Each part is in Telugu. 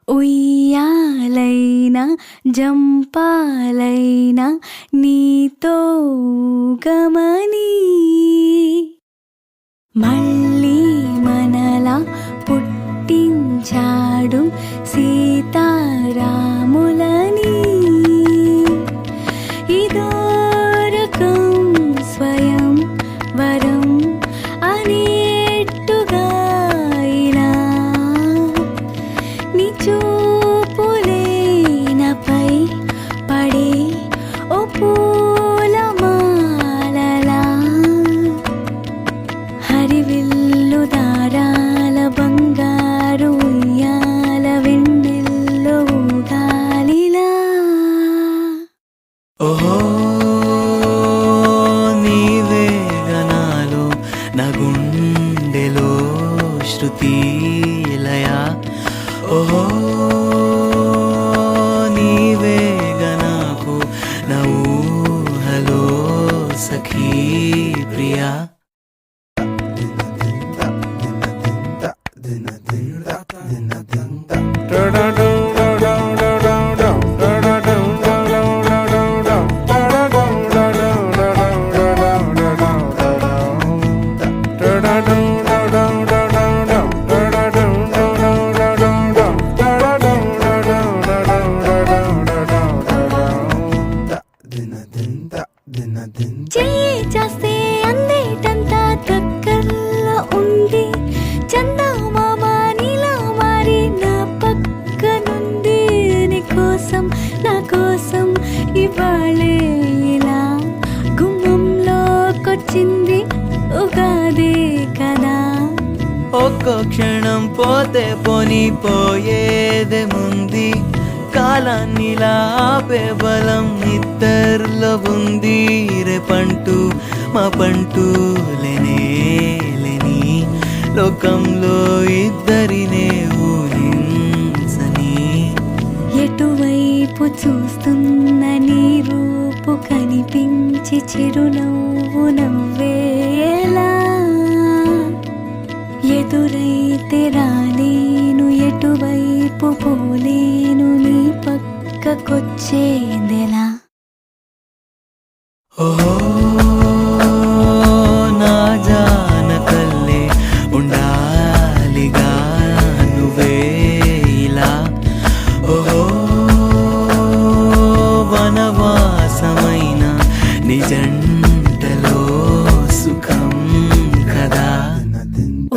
ఉయ్యాలైనా జంపాలైనా నీతో గమని మళ్ళీ మనలా పుట్టించాడు సీతారాములని ఇదో రకం స్వయం వరం అనేట్టుగా ఇలా నీ చూపులే నాపై పడే ఓ పూలమాలలా హరివిల్లు దారాల బంగారు ఉయ్యాల వెన్నెల్లో ఊగాలిలా ఓహో నీవే గనాలు నా గుండెలో శృతి లయ ఓహో నీవే గనాకు నా ఊహలో సఖీ ప్రియా చెయ్యి చేస్తే అందేటంతా దగ్గరలో ఉంది చందమామ నీలా మారి నా పక్కనుంది నీకోసం నా కోసం ఇవాళే ఇలా గుమ్మంలోకొచ్చింది ఉగాదే కదా ఒక్క క్షణం పోతే పోని పోయేదే ముందు కాలాన్నిలా ఆపే బలం ఇద్దరిలో ఉంది రేపంటూ మా పంటూ లేనే లేని లోకంలో ఇద్దరినే ఊహించని ఎటువైపు చూస్తున్న నీ రూపు కనిపించి చిరునవ్వు నవ్వేలా ఎదురైతే రాలేను ఎటువైపు పోలేను నీ పక్కకొచ్చేదెలా ఓహో నా జానకల్లే ఉండాలిగా నువ్వే ఇలా ఓహో వనవాసమైన నిజంటలో సుఖం కదా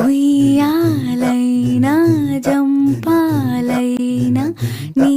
ఉయ్యాలైనా జంపాలైనా నీ